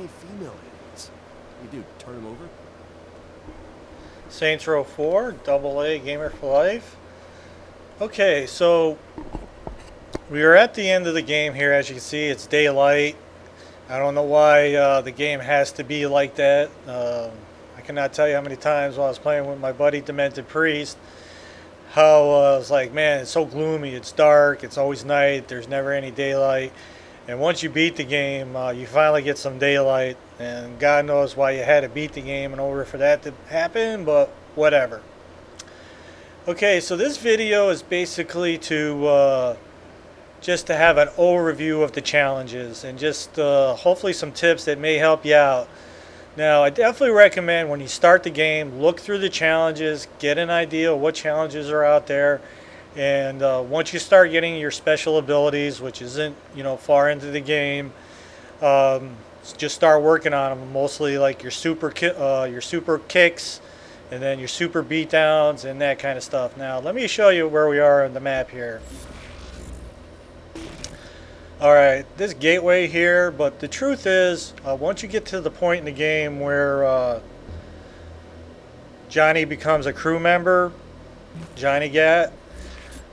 any female aliens. You do, turn them over? Saints Row 4, double A gamer for life. Okay, so we are at the end of the game here. As you can see, it's daylight. I don't know why the game has to be like that. I cannot tell you how many times while I was playing with my buddy Demented Priest, how I was like, man, it's so gloomy, it's dark, it's always night, there's never any daylight. And once you beat the game, you finally get some daylight, and God knows why you had to beat the game in order for that to happen, but whatever. Okay, so this video is basically to just to have an overview of the challenges and just hopefully some tips that may help you out. Now, I definitely recommend when you start the game, look through the challenges, get an idea of what challenges are out there. And once you start getting your special abilities, which isn't far into the game, just start working on them. Mostly like your super kicks, and then your super beatdowns and that kind of stuff. Now let me show you where we are on the map here. All right, this gateway here. But the truth is, once you get to the point in the game where Johnny becomes a crew member, Johnny Gat.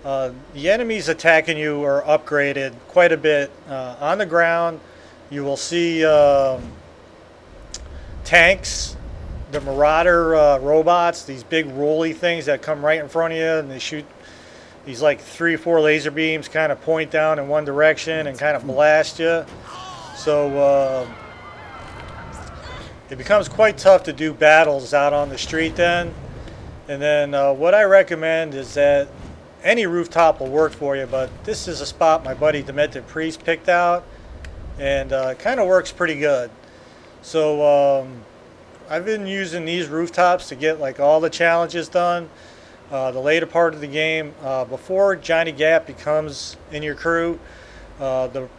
The enemies attacking you are upgraded quite a bit. On the ground, you will see tanks, the Marauder robots, these big rolly things that come right in front of you, and they shoot these like 3 or 4 laser beams, kind of point down in one direction and kind of blast you. So it becomes quite tough to do battles out on the street then. And then what I recommend is that any rooftop will work for you, but this is a spot my buddy Demented Priest picked out, and it kind of works pretty good. So I've been using these rooftops to get like all the challenges done. The later part of the game, before Johnny Gat becomes in your crew, the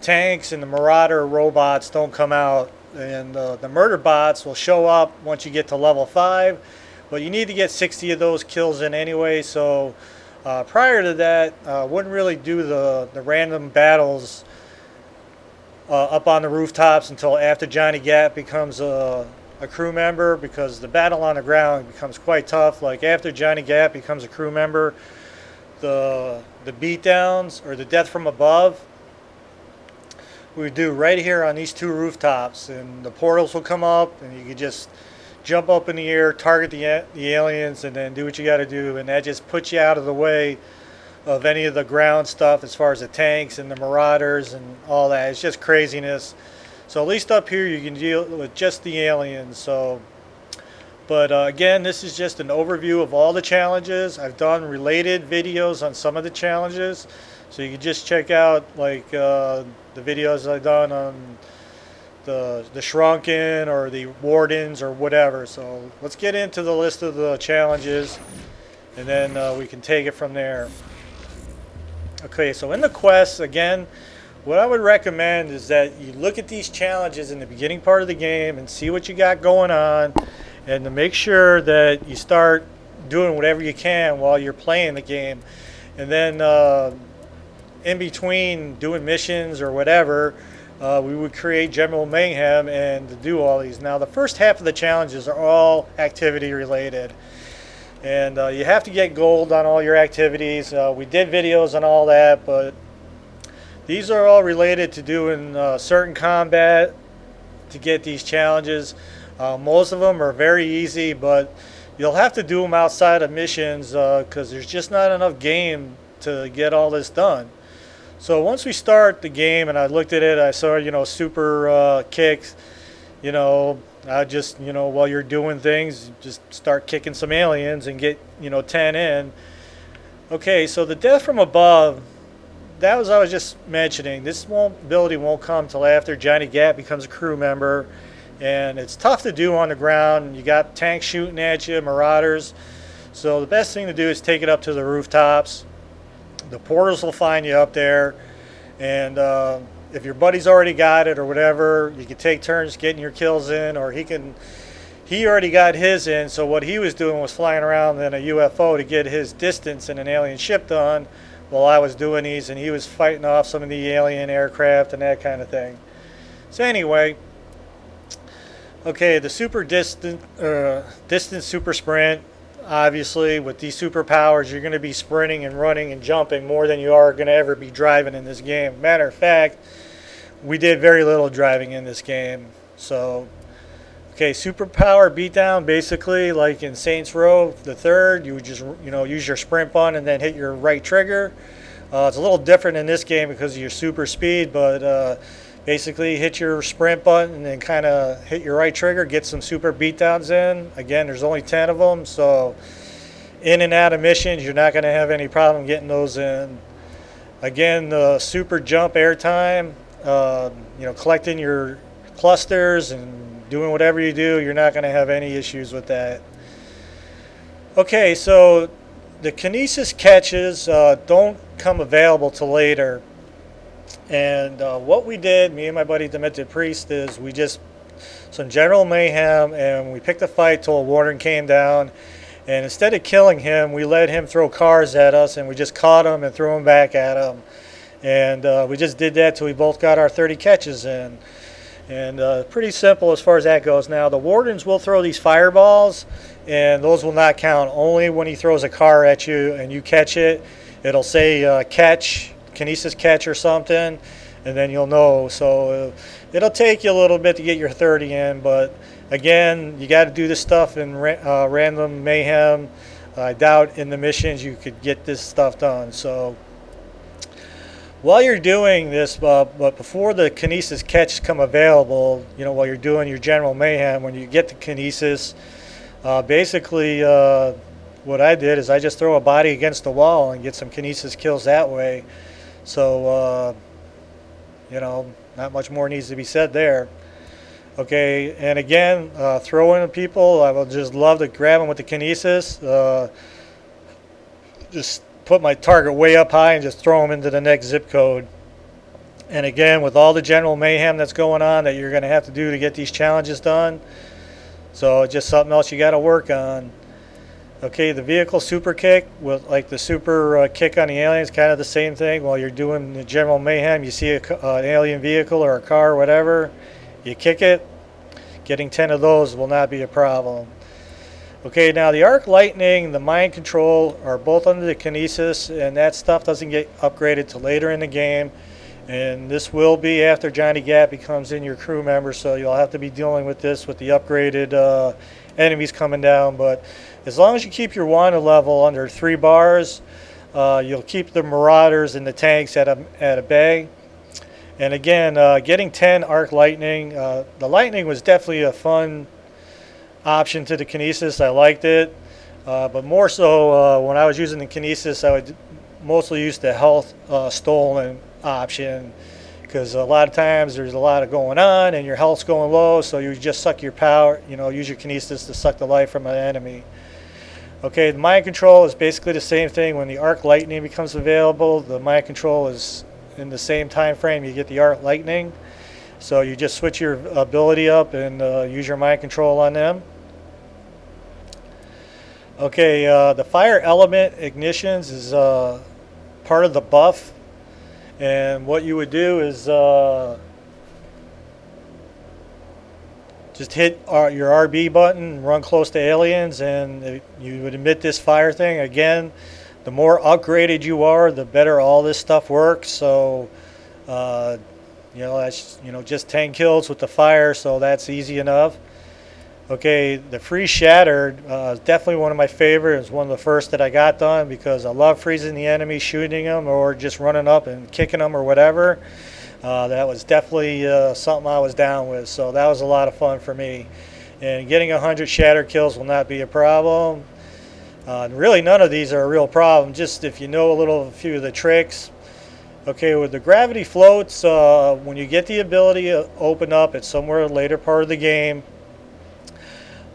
tanks and the Marauder robots don't come out, and the murder bots will show up once you get to level 5, but you need to get 60 of those kills in anyway. So prior to that, wouldn't really do the random battles up on the rooftops until after Johnny Gat becomes a crew member, because the battle on the ground becomes quite tough. Like after Johnny Gat becomes a crew member, the beatdowns or the death from above we do right here on these 2 rooftops, and the portals will come up and you can just jump up in the air, target the aliens, and then do what you got to do, and that just puts you out of the way of any of the ground stuff as far as the tanks and the Marauders and all that. It's just craziness. So at least up here you can deal with just the aliens. So, but again, this is just an overview of all the challenges. I've done related videos on some of the challenges, so you can just check out like the videos I've done on the Shrunken or the Wardens or whatever. So let's get into the list of the challenges, and then we can take it from there. Okay, so in the quests, again, what I would recommend is that you look at these challenges in the beginning part of the game and see what you got going on, and to make sure that you start doing whatever you can while you're playing the game. And then in between doing missions or whatever, we would create general mayhem and to do all these. Now, the first half of the challenges are all activity related, and you have to get gold on all your activities. We did videos on all that, but these are all related to doing certain combat to get these challenges. Most of them are very easy, but you'll have to do them outside of missions because there's just not enough game to get all this done. So once we start the game and I looked at it, I saw, super kicks. I just, while you're doing things, just start kicking some aliens and get, 10 in. Okay, so the death from above, that was I was just mentioning. This ability won't come till after Johnny Gat becomes a crew member, and it's tough to do on the ground. You got tanks shooting at you, Marauders. So the best thing to do is take it up to the rooftops. The portals will find you up there, and if your buddy's already got it or whatever, you can take turns getting your kills in, or he already got his in. So what he was doing was flying around in a UFO to get his distance in an alien ship done, while I was doing these, and he was fighting off some of the alien aircraft and that kind of thing. So anyway, Okay, the super distance super sprint. Obviously, with these superpowers, you're going to be sprinting and running and jumping more than you are going to ever be driving in this game. Matter of fact, we did very little driving in this game. So, okay, superpower beatdown. Basically, like in Saints Row the Third, you would just use your sprint button and then hit your right trigger. It's a little different in this game because of your super speed, but basically hit your sprint button and then kind of hit your right trigger, get some super beatdowns in. Again, there's only 10 of them, so in and out of missions, you're not going to have any problem getting those in. Again, the super jump airtime, collecting your clusters and doing whatever you do, you're not going to have any issues with that. Okay, so the Kinesis catches don't come available till later. And what we did, me and my buddy Demented Priest, is we just some general mayhem, and we picked a fight till a Warden came down. And instead of killing him, we let him throw cars at us, and we just caught him and threw him back at him. And we just did that till we both got our 30 catches in. And pretty simple as far as that goes. Now, the Wardens will throw these fireballs, and those will not count. Only when he throws a car at you and you catch it, it'll say catch, Kinesis catch or something, and then you'll know. So it'll take you a little bit to get your 30 in, but again, you got to do this stuff in random mayhem. I doubt in the missions you could get this stuff done. So while you're doing this, but before the Kinesis catch come available, while you're doing your general mayhem, when you get to Kinesis, basically what I did is I just throw a body against the wall and get some Kinesis kills that way. So, not much more needs to be said there. Okay, and again, throwing people, I would just love to grab them with the Kinesis. Just put my target way up high and just throw them into the next zip code. And again, with all the general mayhem that's going on that you're going to have to do to get these challenges done, so it's just something else you got to work on. Okay, the vehicle super kick, with like the super kick on the aliens, kind of the same thing. While you're doing the general mayhem, you see an alien vehicle or a car or whatever, you kick it. Getting 10 of those will not be a problem. Okay, now the arc lightning, the mind control are both under the Kinesis, and that stuff doesn't get upgraded till later in the game. And this will be after Johnny Gat becomes in your crew member, so you'll have to be dealing with this with the upgraded enemies coming down. But as long as you keep your wanted level under 3 bars, you'll keep the marauders and the tanks at a bay. And again, getting 10 arc lightning, the lightning was definitely a fun option to the Kinesis. I liked it, but more so when I was using the Kinesis, I would mostly use the health stolen option, because a lot of times there's a lot of going on and your health's going low, so you just suck your power, use your Kinesis to suck the life from an enemy. Okay, the mind control is basically the same thing. When the arc lightning becomes available, the mind control is in the same time frame you get the arc lightning, so you just switch your ability up and use your mind control on them. Okay, the fire element ignitions is part of the buff, and what you would do is just hit your RB button, run close to aliens, and you would emit this fire thing. Again, the more upgraded you are, the better all this stuff works. So, that's just 10 kills with the fire, so that's easy enough. Okay, the freeze shattered is definitely one of my favorites. It's one of the first that I got done because I love freezing the enemy, shooting them, or just running up and kicking them or whatever. That was definitely something I was down with, so that was a lot of fun for me. And getting 100 shatter kills will not be a problem. Really, none of these are a real problem, just if you know a few of the tricks. Okay, with the gravity floats, when you get the ability to open up, it's somewhere later part of the game.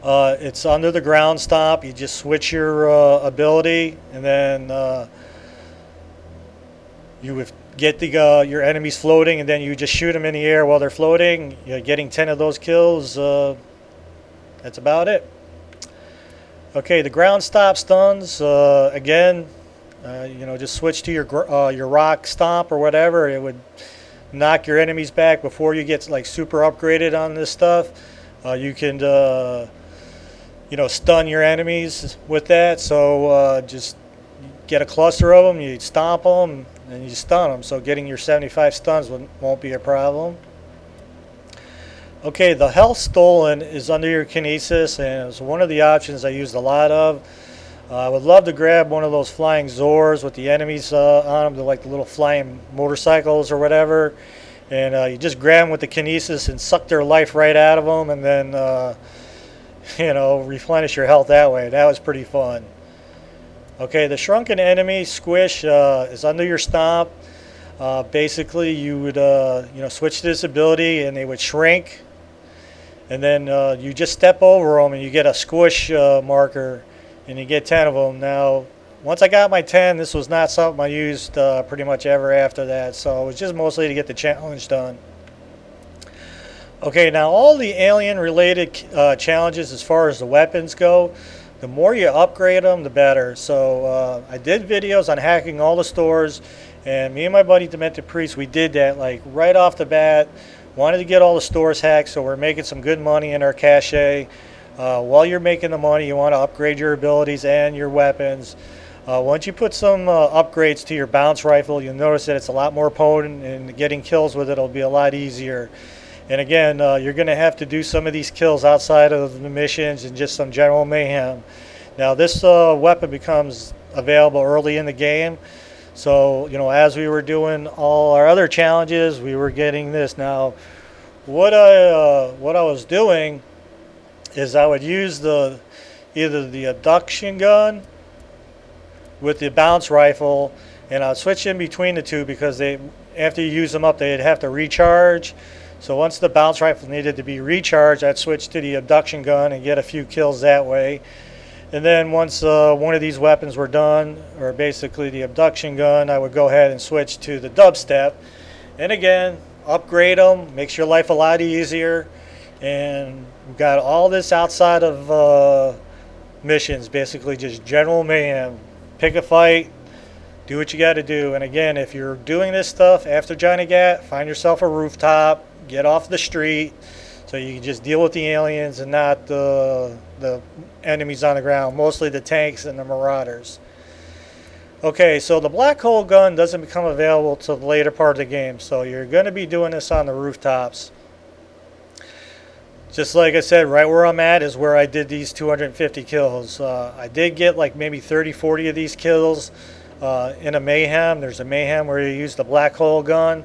It's under the ground stomp. You just switch your ability, and then you would get your enemies floating, and then you just shoot them in the air while they're floating. You're getting 10 of those kills. That's about it. Okay, the ground stop stuns. Again, just switch to your rock stomp or whatever. It would knock your enemies back before you get like super upgraded on this stuff. You can stun your enemies with that. So just get a cluster of them, you stomp them, and you stun them. So getting your 75 stuns won't be a problem. Okay, the health stolen is under your Kinesis, and it's one of the options I used a lot of. I would love to grab one of those flying Zors with the enemies on them. They're like the little flying motorcycles or whatever. And you just grab them with the Kinesis and suck their life right out of them, and then, replenish your health that way. That was pretty fun. Okay, the shrunken enemy squish is under your stomp. Basically, you would, switch to this ability, and they would shrink. And then you just step over them, and you get a squish marker, and you get 10 of them. Now, once I got my 10, this was not something I used pretty much ever after that. So it was just mostly to get the challenge done. Okay, now all the alien-related challenges as far as the weapons go, the more you upgrade them, the better. So I did videos on hacking all the stores, and me and my buddy Demented Priest, we did that like right off the bat. Wanted to get all the stores hacked, so we're making some good money in our cache. While you're making the money, you want to upgrade your abilities and your weapons. Once you put some upgrades to your bounce rifle, you'll notice that it's a lot more potent, and getting kills with it will be a lot easier. And again, you're going to have to do some of these kills outside of the missions and just some general mayhem. Now, this weapon becomes available early in the game. So, as we were doing all our other challenges, we were getting this. Now, what I was doing is I would use either the abduction gun with the bounce rifle, and I'd switch in between the two because after you use them up, they'd have to recharge. So once the bounce rifle needed to be recharged, I'd switch to the abduction gun and get a few kills that way. And then once one of these weapons were done, or basically the abduction gun, I would go ahead and switch to the dubstep. And again, upgrade them, makes your life a lot easier. And we've got all this outside of missions, basically just general mayhem. Pick a fight, do what you got to do. And again, if you're doing this stuff after Johnny Gat, find yourself a rooftop, get off the street, so you can just deal with the aliens and not the enemies on the ground, mostly the tanks and the marauders. Okay, so the black hole gun doesn't become available till the later part of the game, so you're going to be doing this on the rooftops. Just like I said, right where I'm at is where I did these 250 kills. I did get like maybe 30, 40 of these kills in a mayhem. There's a mayhem where you use the black hole gun.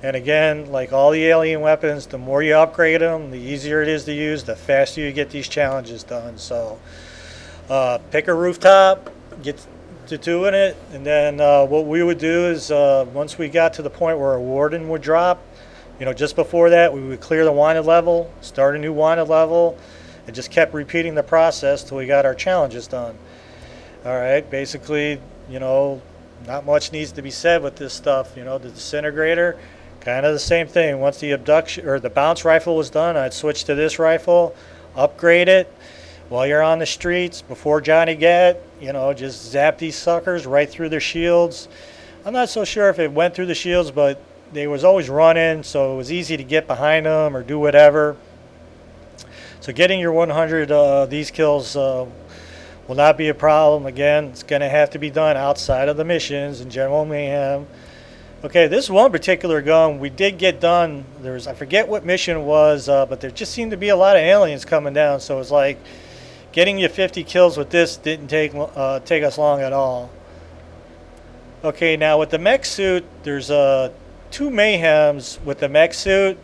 And again, like all the alien weapons, the more you upgrade them, the easier it is to use, the faster you get these challenges done. So pick a rooftop, get to doing it, and then what we would do is once we got to the point where a warden would drop, just before that, we would clear the wanted level, start a new wanted level, and just kept repeating the process till we got our challenges done. All right, basically, not much needs to be said with this stuff. The disintegrator, kind of the same thing. Once the abduction or the bounce rifle was done, I'd switch to this rifle, upgrade it. While you're on the streets, before Johnny Gat, just zap these suckers right through their shields. I'm not so sure if it went through the shields, but they was always running, so it was easy to get behind them or do whatever. So getting your 100 these kills will not be a problem. Again, it's going to have to be done outside of the missions and general mayhem. Okay, this one particular gun we did get done. I forget what mission it was, but there just seemed to be a lot of aliens coming down. So it's like getting you 50 kills with this didn't take us long at all. Okay, now with the mech suit, there's two mayhems with the mech suit,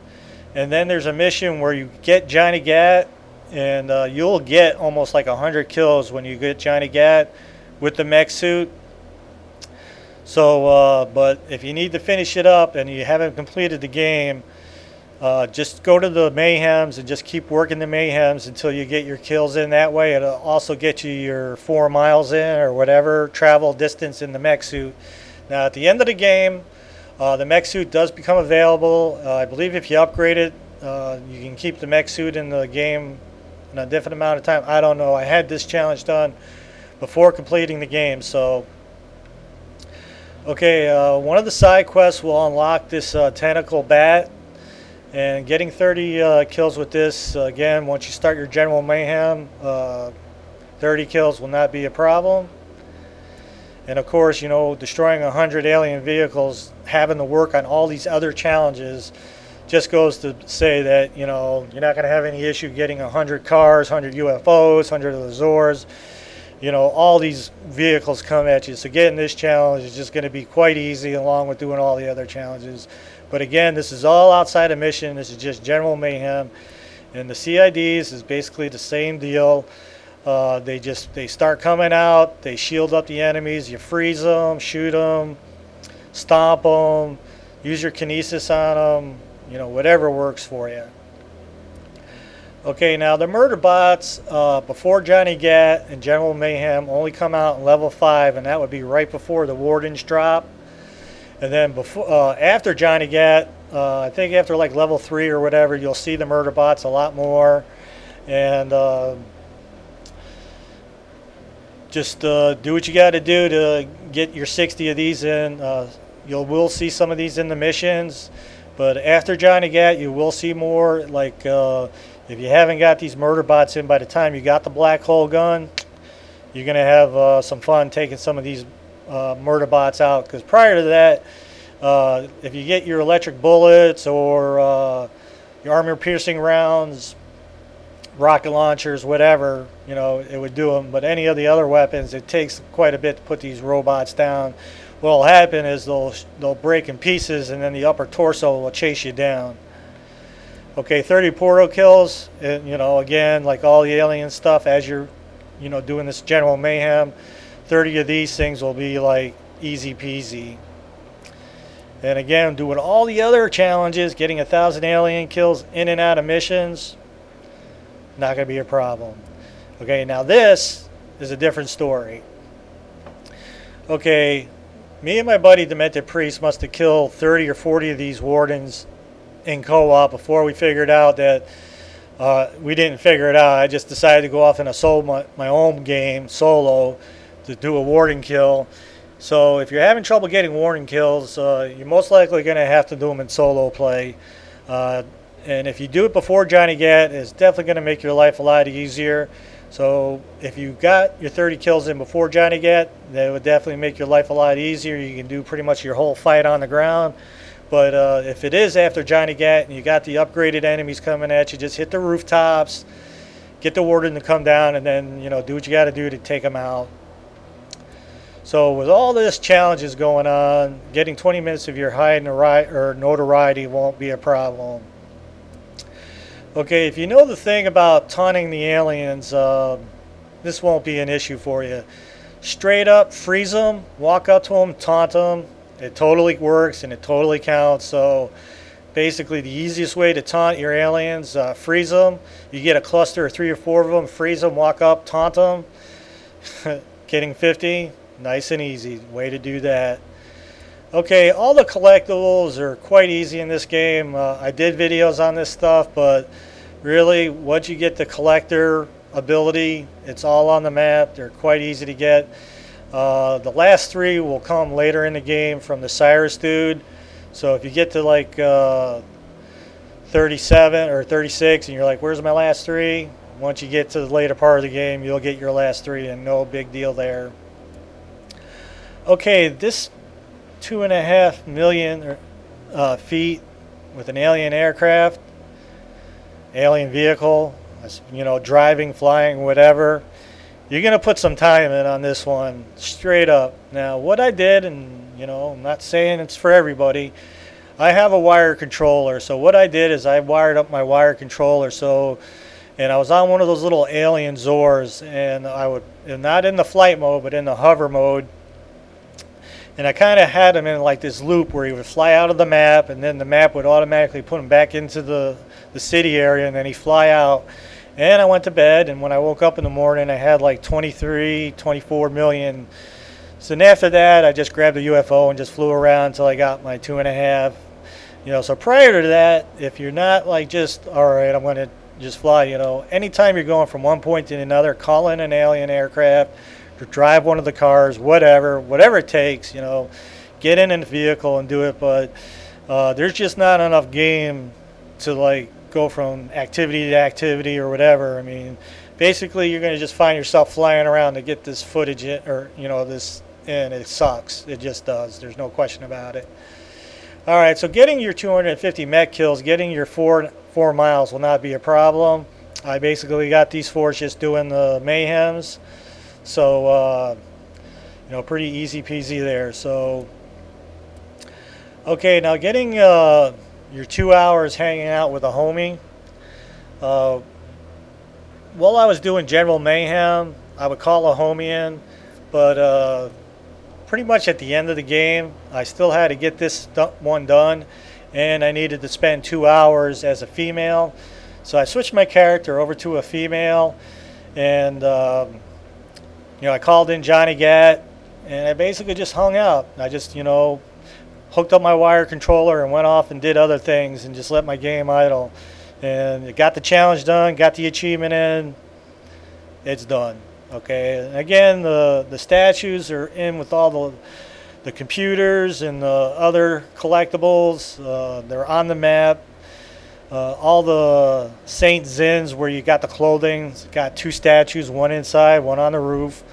and then there's a mission where you get Johnny Gat, and you'll get almost like 100 kills when you get Johnny Gat with the mech suit. So, but if you need to finish it up and you haven't completed the game, just go to the mayhems and just keep working the mayhems until you get your kills in that way. It'll also get you your 4 miles in or whatever travel distance in the mech suit. Now, at the end of the game, the mech suit does become available. I believe if you upgrade it, you can keep the mech suit in the game in a different amount of time. I don't know. I had this challenge done before completing the game. So, okay, one of the side quests will unlock this tentacle bat. And getting 30 kills with this, again, once you start your general mayhem, 30 kills will not be a problem. And of course, you know, destroying 100 alien vehicles, having to work on all these other challenges, just goes to say that, you know, you're not going to have any issue getting 100 cars, 100 UFOs, 100 Azores. You know, all these vehicles come at you. So getting this challenge is just going to be quite easy, along with doing all the other challenges. But again, this is all outside of mission. This is just general mayhem. And the CIDs is basically the same deal. They start coming out, they shield up the enemies, you freeze them, shoot them, stomp them, use your Kinesis on them, you know, whatever works for you. Okay, now the murder bots before Johnny Gat and General Mayhem only come out in level 5, and that would be right before the Wardens drop. And then after Johnny Gat, I think after like level 3 or whatever, you'll see the murder bots a lot more. And just do what you got to do to get your 60 of these in. You will see some of these in the missions, but after Johnny Gat, you will see more. Like if you haven't got these murder bots in by the time you got the black hole gun, you're gonna have some fun taking some of these murder bots out. Because prior to that, if you get your electric bullets or your armor-piercing rounds, rocket launchers, whatever, you know, it would do them. But any of the other weapons, it takes quite a bit to put these robots down. What'll happen is they'll break in pieces, and then the upper torso will chase you down. Okay, 30 portal kills, and, you know, again, like all the alien stuff, as you're, you know, doing this general mayhem, 30 of these things will be like easy peasy. And again, doing all the other challenges, getting 1,000 alien kills in and out of missions, not going to be a problem. Okay, now this is a different story. Okay, me and my buddy Demented Priest must have killed 30 or 40 of these Wardens in co-op before we figured out that we didn't figure it out. I just decided to go off in my own game solo to do a Warden kill. So if you're having trouble getting Warden kills, you're most likely going to have to do them in solo play. And if you do it before Johnny Gat, it's definitely going to make your life a lot easier. So if you got your 30 kills in before Johnny Gat, that would definitely make your life a lot easier. You can do pretty much your whole fight on the ground. But if it is after Johnny Gat and you got the upgraded enemies coming at you, just hit the rooftops, get the Warden to come down, and then, you know, do what you got to do to take them out. So with all this challenges going on, getting 20 minutes of your high notoriety won't be a problem. Okay, if you know the thing about taunting the aliens, this won't be an issue for you. Straight up freeze them, walk up to them, taunt them. It totally works and it totally counts. So basically the easiest way to taunt your aliens, freeze them. You get a cluster of 3 or 4 of them, freeze them, walk up, taunt them. Getting 50, nice and easy. Way to do that. Okay, all the collectibles are quite easy in this game. I did videos on this stuff, but really, once you get the collector ability, it's all on the map. They're quite easy to get. The last 3 will come later in the game from the Cyrus dude. So if you get to like 37 or 36 and you're like, where's my last 3? Once you get to the later part of the game, you'll get your last 3 and no big deal there. Okay, this 2.5 million feet with an alien aircraft, alien vehicle, you know, driving, flying, whatever. You're going to put some time in on this one, straight up. Now, what I did, and, you know, I'm not saying it's for everybody, I have a wire controller. So what I did is I wired up my wire controller. And I was on one of those little alien Zors, and not in the flight mode, but in the hover mode. And I kind of had him in like this loop where he would fly out of the map, and then the map would automatically put him back into the city area, and then he'd fly out. And I went to bed, and when I woke up in the morning, I had like 23, 24 million. So then after that, I just grabbed a UFO and just flew around until I got my 2.5. You know, so prior to that, if you're not like just, all right, I'm going to just fly, you know, anytime you're going from one point to another, call in an alien aircraft, or drive one of the cars, whatever it takes, you know, get in a vehicle and do it. But there's just not enough game to like go from activity to activity or whatever. I mean, basically you're going to just find yourself flying around to get this footage in, or this in. It sucks. It just does. There's no question about it. All right, so getting your 250 mech kills, getting your four miles will not be a problem. I basically got these fours just doing the mayhems, so pretty easy peasy there. So okay, now getting your 2 hours hanging out with a homie. While I was doing general mayhem, I would call a homie in, but pretty much at the end of the game, I still had to get this one done, and I needed to spend 2 hours as a female. So I switched my character over to a female, and I called in Johnny Gat, and I basically just hung out. I just hooked up my wire controller and went off and did other things and just let my game idle. And got the challenge done, got the achievement in. It's done. Okay, and again, the statues are in with all the computers and the other collectibles. They're on the map. All the Saint Zins where you got the clothing, it's got 2 statues, one inside, one on the roof.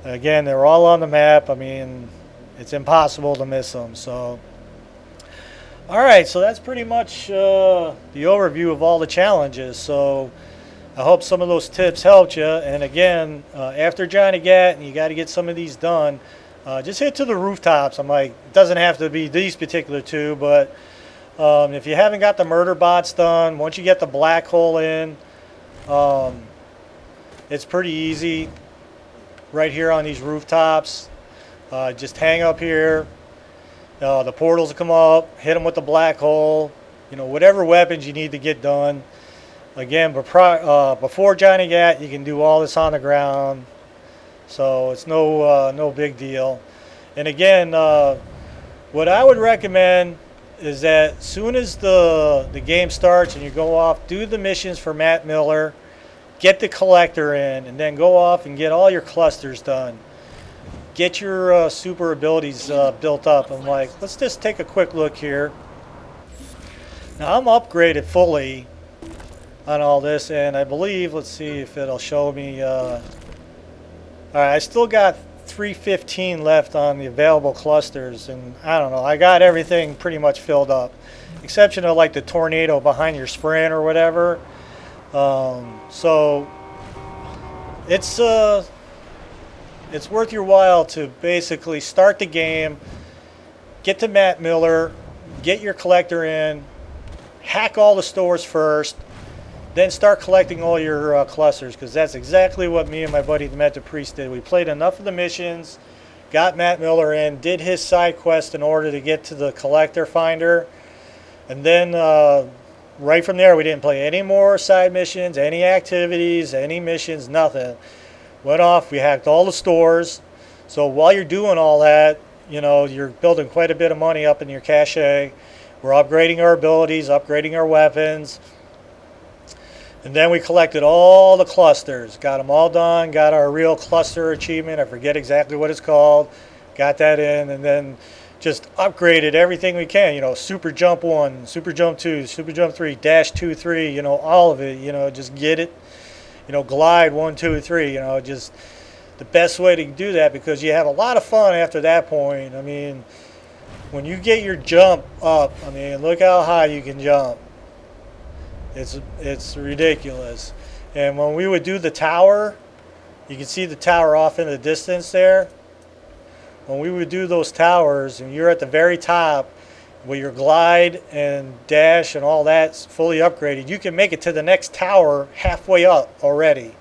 Again, they're all on the map. I mean, it's impossible to miss them. So, all right, so that's pretty much the overview of all the challenges. So I hope some of those tips helped you. And again, after Johnny Gat, and you got to get some of these done, just hit to the rooftops. I'm like, it doesn't have to be these particular 2, but if you haven't got the murder bots done, once you get the black hole in, it's pretty easy right here on these rooftops. Just hang up here. The portals will come up, hit them with the black hole, whatever weapons you need to get done. Again, before Johnny Gat, you can do all this on the ground, so it's no big deal. And again, what I would recommend is that as soon as the game starts and you go off, do the missions for Matt Miller, get the collector in, and then go off and get all your clusters done. Get your super abilities built up. I'm like, let's just take a quick look here. Now I'm upgraded fully on all this, and I believe, let's see if it'll show me. All right, I still got 315 left on the available clusters, and I don't know, I got everything pretty much filled up, exception of like the tornado behind your sprint or whatever. So it's worth your while to basically start the game, get to Matt Miller, get your collector in, hack all the stores first, then start collecting all your clusters, because that's exactly what me and my buddy the Meta Priest did. We played enough of the missions, got Matt Miller in, did his side quest in order to get to the collector finder, and then right from there we didn't play any more side missions, any activities, any missions, nothing. Went off, we hacked all the stores. So while you're doing all that, you're building quite a bit of money up in your cache. We're upgrading our abilities, upgrading our weapons. And then we collected all the clusters, got them all done, got our real cluster achievement. I forget exactly what it's called. Got that in, and then just upgraded everything we can. Super Jump 1, Super Jump 2, Super Jump 3, Dash 2, 3, all of it. Just get it. Glide 1, 2, 3. Just the best way to do that, because you have a lot of fun after that point. I mean, when you get your jump up, I mean, look how high you can jump. It's ridiculous. And when we would do the tower, you can see the tower off in the distance there. When we would do those towers and you're at the very top with your glide and dash and all that's fully upgraded, you can make it to the next tower halfway up already.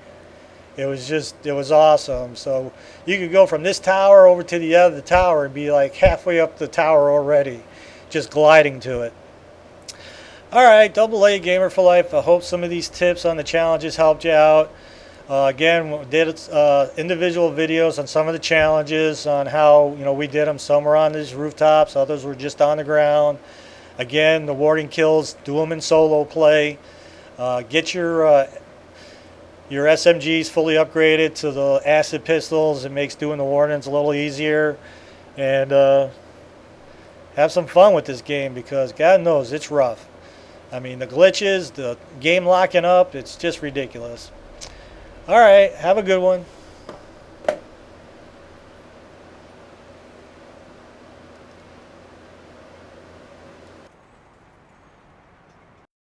It was awesome. So you could go from this tower over to the other tower and be like halfway up the tower already, just gliding to it. All right, AA Gamer for Life. I hope some of these tips on the challenges helped you out. Again, we did individual videos on some of the challenges, on how we did them. Some were on these rooftops, others were just on the ground. Again, the Warden kills, do them in solo play. Get your SMGs fully upgraded to the acid pistols. It makes doing the Wardens a little easier. And have some fun with this game, because God knows it's rough. I mean, the glitches, the game locking up, it's just ridiculous. All right, have a good one.